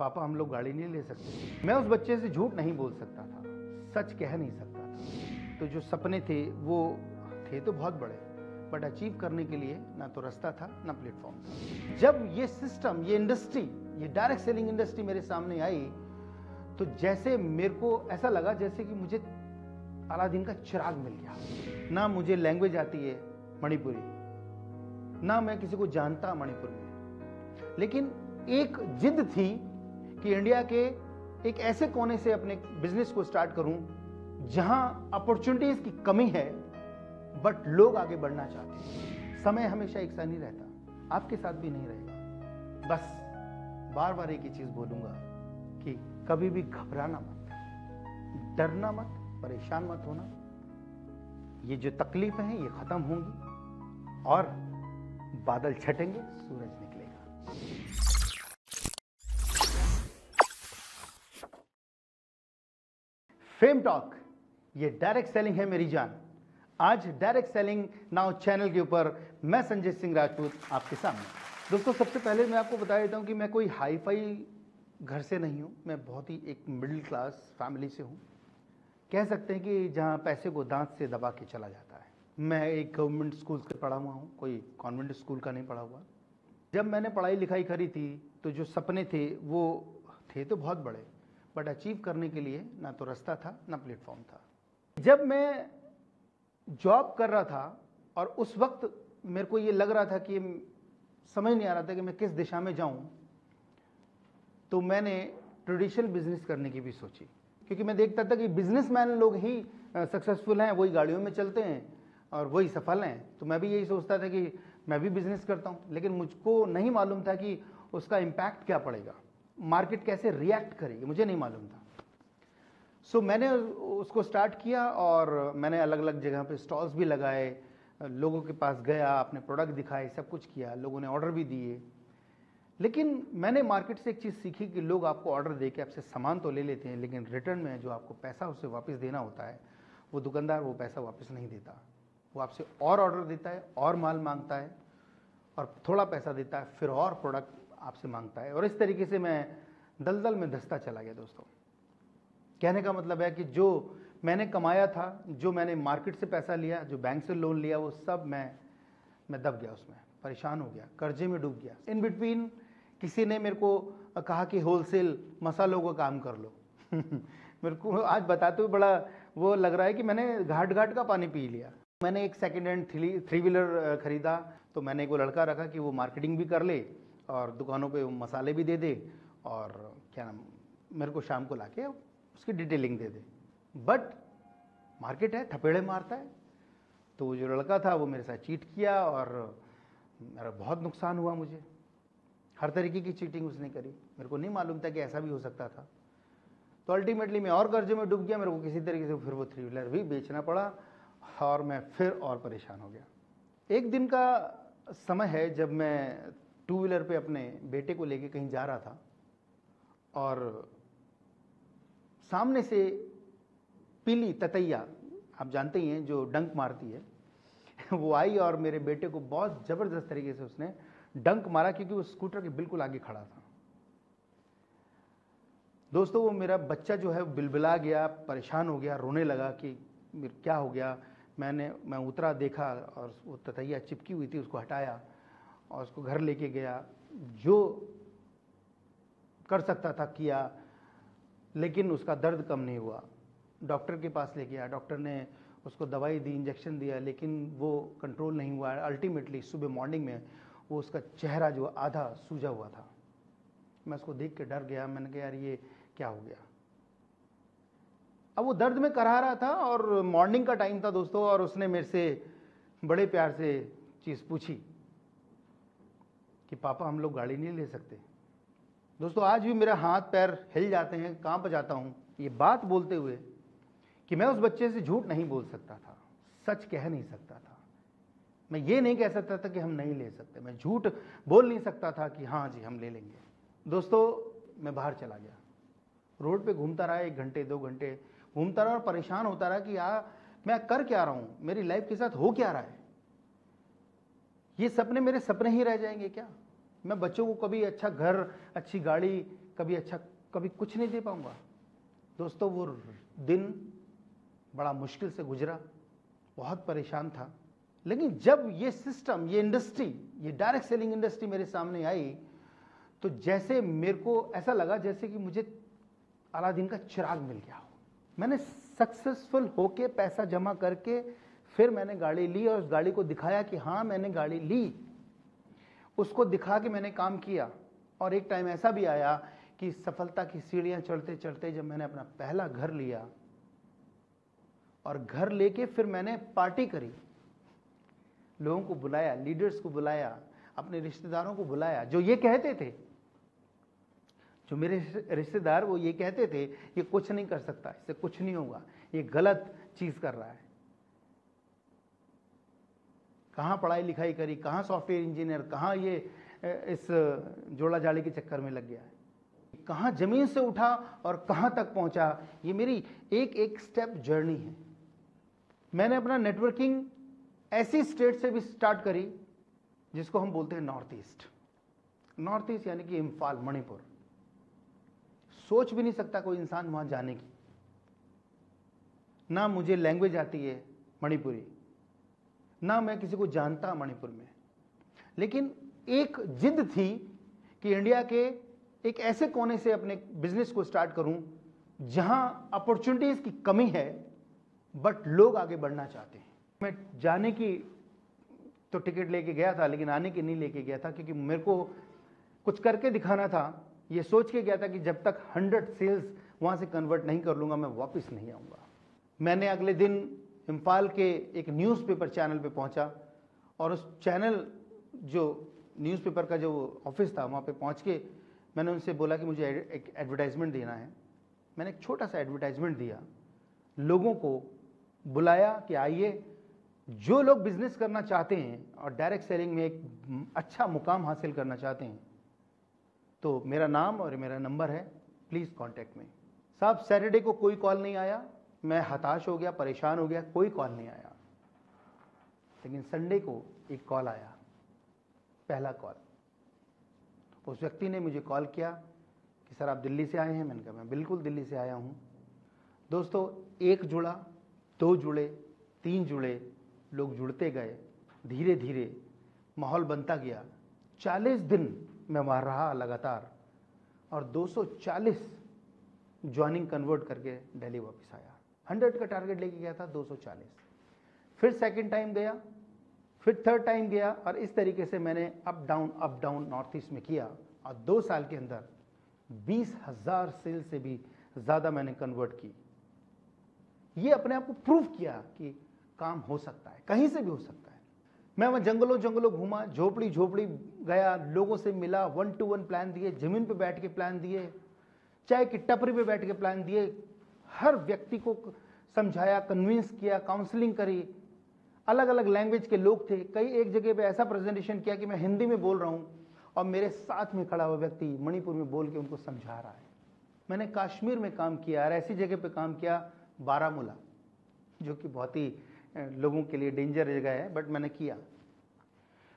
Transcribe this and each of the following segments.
पापा हम लोग गाड़ी नहीं ले सकते। मैं उस बच्चे से झूठ नहीं बोल सकता था, सच कह नहीं सकता था। तो जो सपने थे वो थे तो बहुत बड़े, बट अचीव करने के लिए ना तो रास्ता था ना प्लेटफॉर्म था। जब ये सिस्टम, ये इंडस्ट्री, ये डायरेक्ट सेलिंग इंडस्ट्री मेरे सामने आई तो जैसे मेरे को ऐसा लगा जैसे कि मुझे अलादीन का चिराग मिल गया। ना मुझे लैंग्वेज आती है मणिपुरी, ना मैं किसी को जानता मणिपुर में, लेकिन एक जिद थी कि इंडिया के एक ऐसे कोने से अपने बिजनेस को स्टार्ट करूं जहां अपॉर्चुनिटीज की कमी है बट लोग आगे बढ़ना चाहते हैं। समय हमेशा एक सा नहीं रहता, आपके साथ भी नहीं रहेगा। बस बार बार एक ही चीज बोलूंगा कि कभी भी घबराना मत, डरना मत, परेशान मत होना। ये जो तकलीफें हैं ये खत्म होंगी और बादल छटेंगे, सूरज निकलेगा। फेम टॉक, ये डायरेक्ट सेलिंग है मेरी जान। आज डायरेक्ट सेलिंग नाउ चैनल के ऊपर मैं संजय सिंह राजपूत आपके सामने। दोस्तों, सबसे पहले मैं आपको बता देता हूं कि मैं कोई हाई फाई घर से नहीं हूं, मैं बहुत ही एक मिडिल क्लास फैमिली से हूं। कह सकते हैं कि जहां पैसे को दांत से दबा के चला जाता है। मैं एक गवर्नमेंट स्कूल से पढ़ा हुआ हूं, कोई कॉन्वेंट स्कूल का नहीं पढ़ा हुआ। जब मैंने पढ़ाई लिखाई करी थी तो जो सपने थे वो थे तो बहुत बड़े, बट अचीव करने के लिए ना तो रास्ता था ना प्लेटफॉर्म था। जब मैं जॉब कर रहा था और उस वक्त मेरे को ये लग रहा था कि समझ नहीं आ रहा था कि मैं किस दिशा में जाऊं, तो मैंने ट्रेडिशनल बिजनेस करने की भी सोची, क्योंकि मैं देखता था कि बिजनेसमैन लोग ही सक्सेसफुल हैं, वही गाड़ियों में चलते हैं और वही सफल हैं। तो मैं भी यही सोचता था कि मैं भी बिजनेस करता हूं, लेकिन मुझको नहीं मालूम था कि उसका इम्पैक्ट क्या पड़ेगा, मार्केट कैसे रिएक्ट करेगी, मुझे नहीं मालूम था। सो मैंने उसको स्टार्ट किया और मैंने अलग अलग जगह पे स्टॉल्स भी लगाए, लोगों के पास गया, अपने प्रोडक्ट दिखाए, सब कुछ किया, लोगों ने ऑर्डर भी दिए। लेकिन मैंने मार्केट से एक चीज़ सीखी कि लोग आपको ऑर्डर दे के आपसे सामान तो ले लेते हैं, लेकिन रिटर्न में जो आपको पैसा उससे वापस देना होता है, वो दुकानदार वो पैसा वापस नहीं देता। वो आपसे और ऑर्डर देता है, और माल मांगता है, और थोड़ा पैसा देता है, फिर और प्रोडक्ट आपसे मांगता है। और इस तरीके से मैं दलदल में धंसता चला गया। दोस्तों, कहने का मतलब है कि जो मैंने कमाया था, जो मैंने मार्केट से पैसा लिया, जो बैंक से लोन लिया, वो सब मैं दब गया उसमें, परेशान हो गया, कर्जे में डूब गया। इन बिटवीन किसी ने मेरे को कहा कि होलसेल मसालों का काम कर लो। मेरे को आज बताते हुए बड़ा वो लग रहा है कि मैंने घाट घाट का पानी पी लिया। मैंने एक सेकेंड हैंड थ्री व्हीलर खरीदा, तो मैंने एक वो लड़का रखा कि वो मार्केटिंग भी कर ले और दुकानों पे वो मसाले भी दे दे, और क्या नाम, मेरे को शाम को लाके उसकी detailing they they. But market है, थपेड़े मारता है। तो वो जो लड़का था वो मेरे साथ चीट किया और मेरा बहुत नुकसान हुआ। मुझे हर तरीके की चीटिंग उसने करी, मेरे को नहीं मालूम था कि ऐसा भी हो सकता था। तो अल्टीमेटली मैं और कर्जे में डूब गया। मेरे को किसी तरीके से फिर वो थ्री व्हीलर भी बेचना पड़ा और मैं फिर और परेशान हो गया। एक दिन का समय है जब मैं टू व्हीलर पे अपने बेटे को लेके कहीं जा रहा था और सामने से पीली ततैया, आप जानते ही हैं, जो डंक मारती है, वो आई और मेरे बेटे को बहुत ज़बरदस्त तरीके से उसने डंक मारा, क्योंकि वो स्कूटर के बिल्कुल आगे खड़ा था। दोस्तों, वो मेरा बच्चा जो है बिलबिला गया, परेशान हो गया, रोने लगा कि क्या हो गया। मैं उतरा, देखा और वो ततैया चिपकी हुई थी, उसको हटाया और उसको घर लेके गया। जो कर सकता था किया, लेकिन उसका दर्द कम नहीं हुआ। डॉक्टर के पास लेके गया, डॉक्टर ने उसको दवाई दी, इंजेक्शन दिया, लेकिन वो कंट्रोल नहीं हुआ। अल्टीमेटली सुबह मॉर्निंग में वो उसका चेहरा जो आधा सूजा हुआ था। मैं उसको देख के डर गया। मैंने कहा यार ये क्या हो गया। अब वो दर्द में कराह रहा था और मॉर्निंग का टाइम था दोस्तों, और उसने मेरे से बड़े प्यार से चीज़ पूछी कि पापा हम लोग गाड़ी नहीं ले सकते। दोस्तों, आज भी मेरा हाथ पैर हिल जाते हैं, कांप जाता हूँ ये बात बोलते हुए कि मैं उस बच्चे से झूठ नहीं बोल सकता था, सच कह नहीं सकता था। मैं ये नहीं कह सकता था कि हम नहीं ले सकते, मैं झूठ बोल नहीं सकता था कि हाँ जी हम ले लेंगे। दोस्तों, मैं बाहर चला गया, रोड पे घूमता रहा, 1 घंटे 2 घंटे घूमता रहा और परेशान होता रहा कि मैं कर क्या रहा हूँ, मेरी लाइफ के साथ हो क्या रहा है। ये सपने मेरे सपने ही रह जाएंगे क्या। मैं बच्चों को कभी अच्छा घर, अच्छी गाड़ी कभी अच्छा कभी कुछ नहीं दे पाऊंगा। दोस्तों वो दिन बड़ा मुश्किल से गुजरा, बहुत परेशान था। लेकिन जब ये सिस्टम, ये इंडस्ट्री, ये डायरेक्ट सेलिंग इंडस्ट्री मेरे सामने आई तो जैसे मेरे को ऐसा लगा जैसे कि मुझे अलादीन का चिराग मिल गया हो। मैंने सक्सेसफुल होके पैसा जमा करके फिर मैंने गाड़ी ली और उस गाड़ी को दिखाया कि हाँ मैंने गाड़ी ली, उसको दिखा के मैंने काम किया। और एक टाइम ऐसा भी आया कि सफलता की सीढ़ियां चढ़ते चढ़ते जब मैंने अपना पहला घर लिया और घर लेके फिर मैंने पार्टी करी, लोगों को बुलाया, लीडर्स को बुलाया, अपने रिश्तेदारों को बुलाया, जो ये कहते थे, जो मेरे रिश्तेदार वो ये कहते थे ये कुछ नहीं कर सकता, इससे कुछ नहीं होगा, ये गलत चीज कर रहा है, कहाँ पढ़ाई लिखाई करी, कहाँ सॉफ्टवेयर इंजीनियर, कहाँ ये इस जोड़ा जाड़ी के चक्कर में लग गया है, कहाँ जमीन से उठा और कहाँ तक पहुंचा। ये मेरी एक एक स्टेप जर्नी है। मैंने अपना नेटवर्किंग ऐसी स्टेट से भी स्टार्ट करी जिसको हम बोलते हैं नॉर्थ ईस्ट। नॉर्थ ईस्ट यानी कि इम्फाल, मणिपुर। सोच भी नहीं सकता कोई इंसान वहां जाने की। ना मुझे लैंग्वेज आती है मणिपुरी, ना मैं किसी को जानता मणिपुर में, लेकिन एक जिद थी कि इंडिया के एक ऐसे कोने से अपने बिजनेस को स्टार्ट करूं जहां अपॉर्चुनिटीज की कमी है बट लोग आगे बढ़ना चाहते हैं। मैं जाने की तो टिकट लेके गया था लेकिन आने की नहीं लेके गया था, क्योंकि मेरे को कुछ करके दिखाना था। ये सोच के गया था कि जब तक 100 सेल्स वहां से कन्वर्ट नहीं कर लूंगा मैं वापस नहीं आऊंगा। मैंने अगले दिन इम्फाल के एक न्यूज़पेपर चैनल पे पहुंचा और उस चैनल, जो न्यूज़पेपर का जो ऑफिस था, वहाँ पे पहुँच के मैंने उनसे बोला कि मुझे एक एडवर्टाइजमेंट देना है। मैंने एक छोटा सा एडवर्टाइजमेंट दिया, लोगों को बुलाया कि आइए, जो लोग बिजनेस करना चाहते हैं और डायरेक्ट सेलिंग में एक अच्छा मुकाम हासिल करना चाहते हैं तो मेरा नाम और मेरा नंबर है, प्लीज़ कांटेक्ट मी। साहब सैटरडे को कोई कॉल नहीं आया, मैं हताश हो गया, परेशान हो गया, कोई कॉल नहीं आया। लेकिन संडे को एक कॉल आया, पहला कॉल। उस व्यक्ति ने मुझे कॉल किया कि सर आप दिल्ली से आए हैं? मैंने कहा मैं बिल्कुल दिल्ली से आया हूँ। दोस्तों, एक जुड़ा, 2 जुड़े, 3 जुड़े, लोग जुड़ते गए, धीरे धीरे माहौल बनता गया। 40 दिन मैं वहाँ रहा लगातार और 240 ज्वाइनिंग कन्वर्ट करके दिल्ली वापस आया। 100 का टारगेट लेके गया था, 240। फिर सेकंड टाइम गया, फिर थर्ड टाइम गया और इस तरीके से मैंने अप डाउन नॉर्थ ईस्ट में किया और 2 साल के अंदर 20,000 सेल से भी ज़्यादा मैंने कन्वर्ट की। ये अपने आप को प्रूव किया कि काम हो सकता है, कहीं से भी हो सकता है। मैं वहाँ जंगलों जंगलों घूमा, झोपड़ी झोपड़ी गया, लोगों से मिला, 1-to-1 प्लान दिए, जमीन पे बैठ के प्लान दिए, चाय की टपरी पे बैठ के प्लान दिए, हर व्यक्ति को समझाया, कन्विंस किया, काउंसलिंग करी। अलग अलग लैंग्वेज के लोग थे। कई एक जगह पे ऐसा प्रेजेंटेशन किया कि मैं हिंदी में बोल रहा हूँ और मेरे साथ में खड़ा हुआ व्यक्ति मणिपुर में बोल के उनको समझा रहा है। मैंने कश्मीर में काम किया और ऐसी जगह पे काम किया, बारामूला, जो कि बहुत ही लोगों के लिए डेंजर जगह है, बट मैंने किया।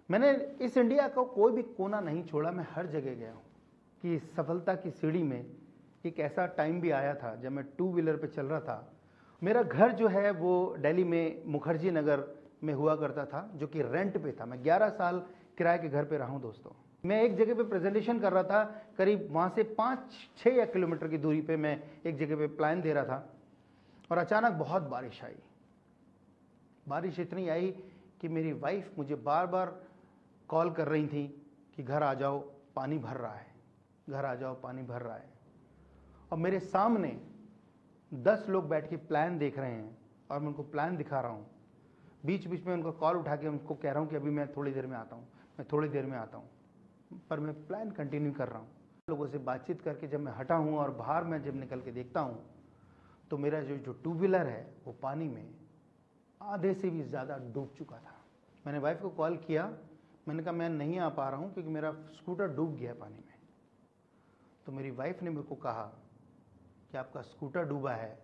मैंने इस इंडिया का कोई भी कोना नहीं छोड़ा, मैं हर जगह गया हूँ। कि सफलता की सीढ़ी में एक ऐसा टाइम भी आया था जब मैं 2 व्हीलर पे चल रहा था। मेरा घर जो है वो दिल्ली में मुखर्जी नगर में हुआ करता था, जो कि रेंट पे था। मैं 11 साल किराए के घर पे रहा हूँ। दोस्तों, मैं एक जगह पे प्रेजेंटेशन कर रहा था, करीब वहाँ से 5-6 किलोमीटर की दूरी पे मैं एक जगह पे प्लान दे रहा था और अचानक बहुत बारिश आई। बारिश इतनी आई कि मेरी वाइफ मुझे बार बार कॉल कर रही थी कि घर आ जाओ, पानी भर रहा है, घर आ जाओ, पानी भर रहा है। और मेरे सामने 10 लोग बैठ के प्लान देख रहे हैं और मैं उनको प्लान दिखा रहा हूँ। बीच बीच में उनको कॉल उठा के उनको कह रहा हूँ कि अभी मैं थोड़ी देर में आता हूँ, मैं थोड़ी देर में आता हूँ, पर मैं प्लान कंटिन्यू कर रहा हूँ। लोगों से बातचीत करके जब मैं हटा हूँ और बाहर मैं जब निकल के देखता हूँ तो मेरा जो 2 व्हीलर है वो पानी में आधे से भी ज़्यादा डूब चुका था। मैंने वाइफ को कॉल किया, मैंने कहा मैं नहीं आ पा रहा हूँ क्योंकि मेरा स्कूटर डूब गया पानी में। तो मेरी वाइफ ने मेरे को कहा कि आपका स्कूटर डूबा है,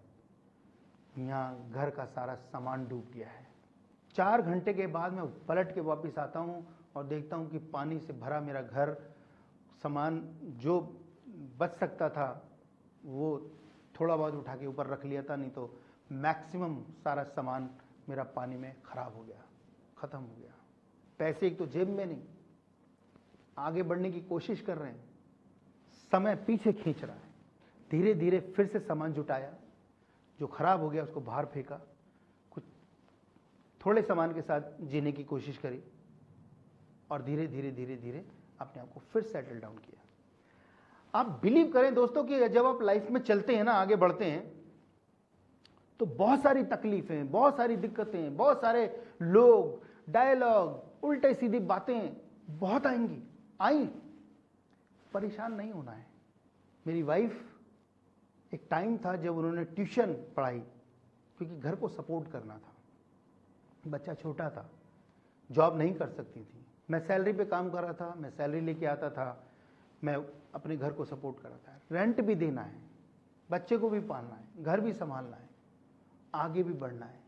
यहाँ घर का सारा सामान डूब गया है। 4 घंटे के बाद मैं पलट के वापस आता हूँ और देखता हूँ कि पानी से भरा मेरा घर, सामान जो बच सकता था वो थोड़ा बहुत उठा के ऊपर रख लिया था, नहीं तो मैक्सिमम सारा सामान मेरा पानी में खराब हो गया, ख़त्म हो गया। पैसे एक तो जेब में नहीं, आगे बढ़ने की कोशिश कर रहे हैं, समय पीछे खींच रहा है। धीरे धीरे फिर से सामान जुटाया, जो खराब हो गया उसको बाहर फेंका, कुछ थोड़े सामान के साथ जीने की कोशिश करी और धीरे धीरे धीरे धीरे अपने आप को फिर सेटल डाउन किया। आप बिलीव करें दोस्तों कि जब आप लाइफ में चलते हैं ना, आगे बढ़ते हैं, तो बहुत सारी तकलीफें, बहुत सारी दिक्कतें, बहुत सारे लोग, डायलॉग, उल्टे सीधी बातें बहुत आएंगी, आई। परेशान नहीं होना है। मेरी वाइफ, एक टाइम था जब उन्होंने ट्यूशन पढ़ाई, क्योंकि घर को सपोर्ट करना था, बच्चा छोटा था, जॉब नहीं कर सकती थी, मैं सैलरी पे काम कर रहा था, मैं सैलरी लेके आता था, मैं अपने घर को सपोर्ट कर रहा था। रेंट भी देना है, बच्चे को भी पालना है, घर भी संभालना है, आगे भी बढ़ना है।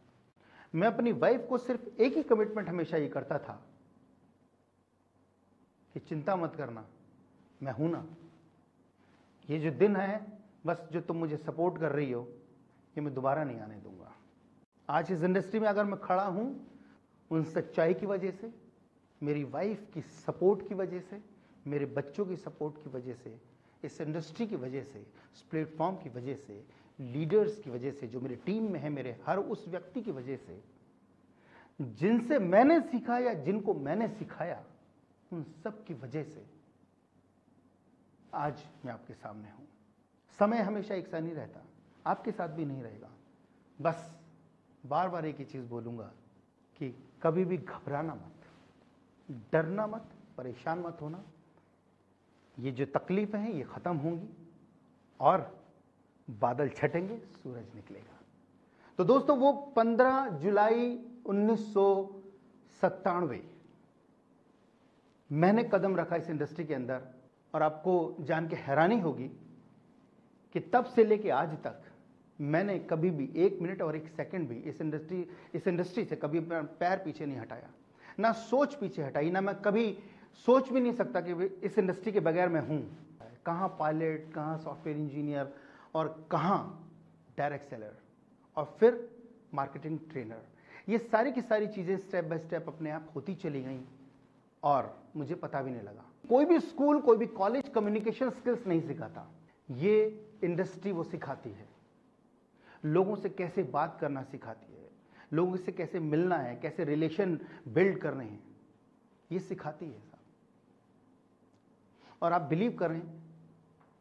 मैं अपनी वाइफ को सिर्फ एक ही कमिटमेंट हमेशा ये करता था कि चिंता मत करना, मैं हूं ना। ये जो दिन है, बस जो तुम मुझे सपोर्ट कर रही हो, ये मैं दोबारा नहीं आने दूंगा। आज इस इंडस्ट्री में अगर मैं खड़ा हूं, उन सच्चाई की वजह से, मेरी वाइफ की सपोर्ट की वजह से, मेरे बच्चों की सपोर्ट की वजह से, इस इंडस्ट्री की वजह से, इस प्लेटफॉर्म की वजह से, लीडर्स की वजह से, जो मेरी टीम में है, मेरे हर उस व्यक्ति की वजह से, जिनसे मैंने सीखा या जिनको मैंने सिखाया, उन सब की वजह से आज मैं आपके सामने हूं। समय हमेशा एक सा नहीं रहता, आपके साथ भी नहीं रहेगा। बस बार बार एक ही चीज बोलूंगा कि कभी भी घबराना मत, डरना मत, परेशान मत होना। ये जो तकलीफें हैं ये खत्म होंगी और बादल छटेंगे, सूरज निकलेगा। तो दोस्तों, वो 15 जुलाई 1997 मैंने कदम रखा इस इंडस्ट्री के अंदर, और आपको जान के हैरानी होगी कि तब से लेके आज तक मैंने कभी भी 1 मिनट और 1 सेकंड भी इस इंडस्ट्री से कभी अपना पैर पीछे नहीं हटाया, ना सोच पीछे हटाई, ना मैं कभी सोच भी नहीं सकता कि इस इंडस्ट्री के बगैर मैं हूं। कहां पायलट, कहां सॉफ्टवेयर इंजीनियर, और कहां डायरेक्ट सेलर, और फिर मार्केटिंग ट्रेनर। ये सारी की सारी चीजें स्टेप बाय स्टेप अपने आप होती चली गई और मुझे पता भी नहीं लगा। कोई भी स्कूल, कोई भी कॉलेज कम्युनिकेशन स्किल्स नहीं सिखाता, ये इंडस्ट्री वो सिखाती है। लोगों से कैसे बात करना सिखाती है, लोगों से कैसे मिलना है, कैसे रिलेशन बिल्ड करने हैं, ये सिखाती है साहब। और आप बिलीव करें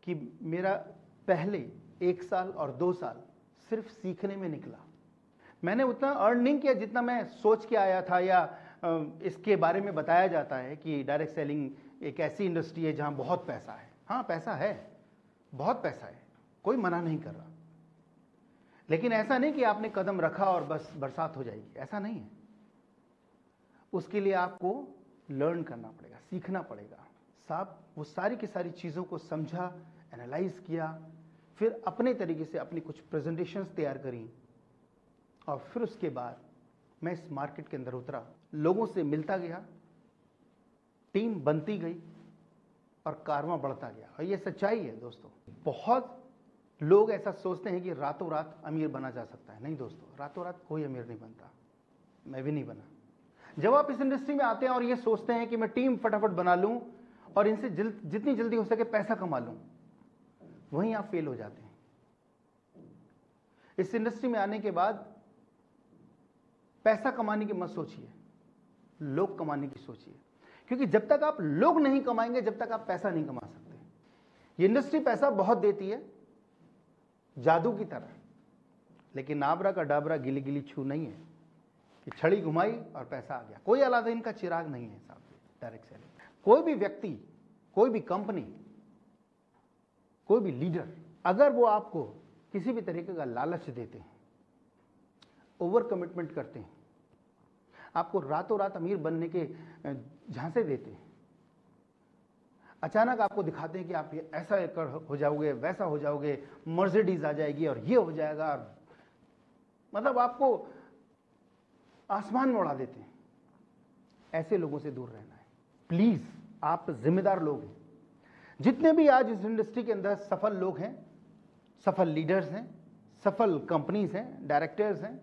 कि मेरा पहले 1 साल और 2 साल सिर्फ सीखने में निकला। मैंने उतना अर्न नहीं किया जितना मैं सोच के आया था, या इसके बारे में बताया जाता है कि डायरेक्ट सेलिंग एक ऐसी इंडस्ट्री है जहां बहुत पैसा है। हाँ, पैसा है, बहुत पैसा है, कोई मना नहीं कर रहा। लेकिन ऐसा नहीं कि आपने कदम रखा और बस बरसात हो जाएगी, ऐसा नहीं है। उसके लिए आपको लर्न करना पड़ेगा, सीखना पड़ेगा साहब। वो सारी की सारी चीज़ों को समझा, एनालाइज किया, फिर अपने तरीके से अपनी कुछ प्रेजेंटेशंस तैयार करी, और फिर उसके बाद मैं इस मार्केट के अंदर उतरा, लोगों से मिलता गया, टीम बनती गई और कारवां बढ़ता गया। और ये सच्चाई है दोस्तों। बहुत लोग ऐसा सोचते हैं कि रातों रात अमीर बना जा सकता है। नहीं दोस्तों, रातों रात कोई अमीर नहीं बनता, मैं भी नहीं बना। जब आप इस इंडस्ट्री में आते हैं और ये सोचते हैं कि मैं टीम फटाफट बना लूं और इनसे जितनी जल्दी हो सके पैसा कमा लूं, वहीं आप फेल हो जाते हैं। इस इंडस्ट्री में आने के बाद पैसा कमाने की मत सोचिए, लोग कमाने की सोचिए, क्योंकि जब तक आप लोग नहीं कमाएंगे, जब तक आप पैसा नहीं कमा सकते। ये इंडस्ट्री पैसा बहुत देती है, जादू की तरह, लेकिन आबरा का डाबरा गिली गिली छू नहीं है कि छड़ी घुमाई और पैसा आ गया। कोई अलादीन का चिराग नहीं है साहब डायरेक्ट सेलिंग। कोई भी व्यक्ति, कोई भी कंपनी, कोई भी लीडर, अगर वो आपको किसी भी तरीके का लालच देते हैं, ओवर कमिटमेंट करते हैं, आपको रातों रात अमीर बनने के झांसे देते हैं, अचानक आपको दिखाते हैं कि आप ये ऐसा हो जाओगे, वैसा हो जाओगे, मर्सिडीज आ जाएगी और ये हो जाएगा, मतलब आपको आसमान में उड़ा देते हैं। ऐसे लोगों से दूर रहना है प्लीज। आप जिम्मेदार लोग हैं, जितने भी आज इस इंडस्ट्री के अंदर सफल लोग हैं, सफल लीडर्स हैं, सफल कंपनीज हैं, डायरेक्टर्स हैं,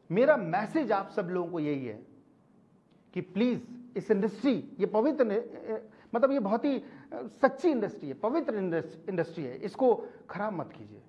मेरा मैसेज आप सब लोगों को यही है कि प्लीज इस इंडस्ट्री, ये पवित्र, मतलब ये बहुत ही सच्ची इंडस्ट्री है, पवित्र इंडस्ट्री है, इसको खराब मत कीजिए।